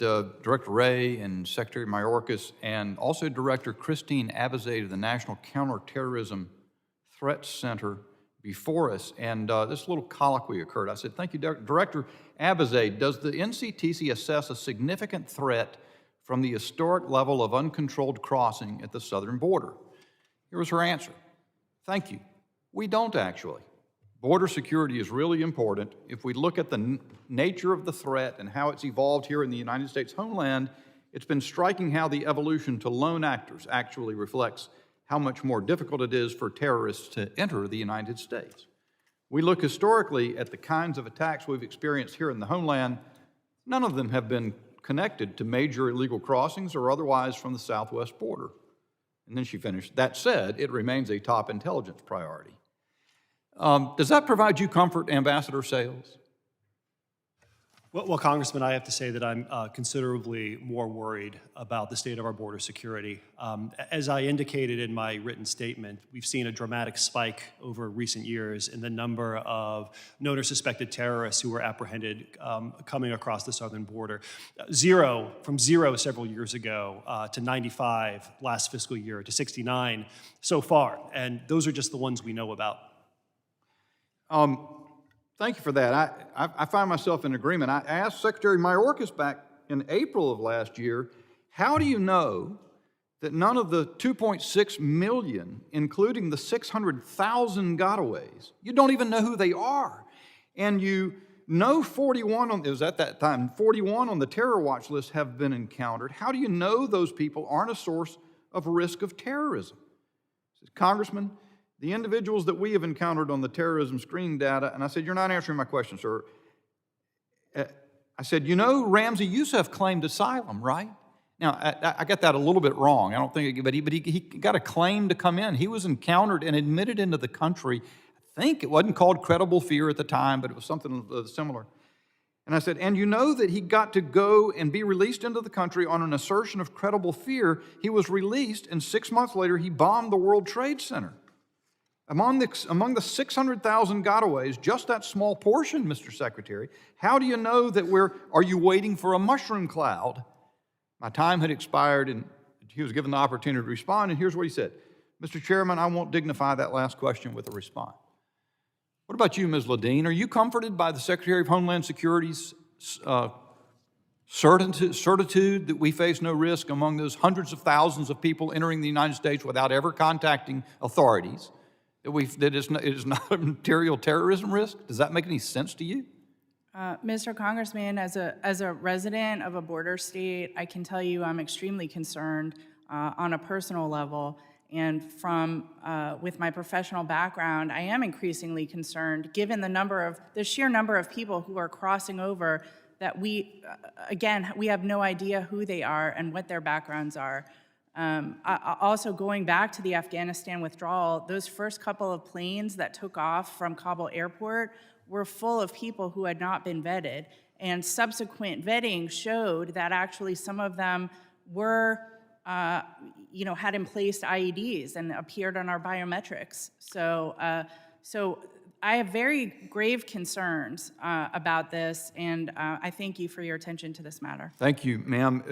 Director Wray and Secretary Mayorkas, and also Director Christine Abizade of the National Counterterrorism Threat Center before us, and this little colloquy occurred. I said, thank you, Director Abizade, does the NCTC assess a significant threat from the historic level of uncontrolled crossing at the southern border? Here was her answer. Thank you. We don't actually. Border security is really important. If we look at the nature of the threat and how it's evolved here in the United States homeland, it's been striking how the evolution to lone actors actually reflects how much more difficult it is for terrorists to enter the United States. We look historically at the kinds of attacks we've experienced here in the homeland. None of them have been connected to major illegal crossings or otherwise from the southwest border. And then she finished, that said, it remains a top intelligence priority. Does that provide you comfort, Ambassador Sales? Well, Congressman, I have to say that I'm considerably more worried about the state of our border security. As I indicated in my written statement, we've seen a dramatic spike over recent years in the number of known or suspected terrorists who were apprehended coming across the southern border. From zero several years ago to 95 last fiscal year to 69 so far, and those are just the ones we know about. Thank you for that. I find myself in agreement. I asked Secretary Mayorkas back in April of last year, how do you know that none of the 2.6 million, including the 600,000 gotaways, you don't even know who they are, and you know 41 on, it was at that time, 41 on the terror watch list have been encountered. How do you know those people aren't a source of risk of terrorism? Congressman, the individuals that we have encountered on the terrorism screening data, and I said, you're not answering my question, sir. I said, you know, Ramzi Youssef claimed asylum, right? Now, I got that a little bit wrong. I don't think, but he got a claim to come in. He was encountered and admitted into the country. I think it wasn't called credible fear at the time, but it was something similar. And I said, and you know that he got to go and be released into the country on an assertion of credible fear. He was released, and 6 months later, he bombed the World Trade Center. Among the 600,000 gotaways, just that small portion, Mr. Secretary, how do you know that are you waiting for a mushroom cloud? My time had expired, and he was given the opportunity to respond, and here's what he said. Mr. Chairman, I won't dignify that last question with a response. What about you, Ms. Ledeen? Are you comforted by the Secretary of Homeland Security's certitude that we face no risk among those hundreds of thousands of people entering the United States without ever contacting authorities? That it is not a material terrorism risk? Does that make any sense to you? Mr. Congressman, as a resident of a border state, I can tell you I'm extremely concerned on a personal level, and with my professional background, I am increasingly concerned given the sheer number of people who are crossing over that we have no idea who they are and what their backgrounds are. Also, going back to the Afghanistan withdrawal, those first couple of planes that took off from Kabul airport were full of people who had not been vetted, and subsequent vetting showed that actually some of them were, had in place IEDs and appeared on our biometrics. So I have very grave concerns about this, and I thank you for your attention to this matter. Thank you, ma'am.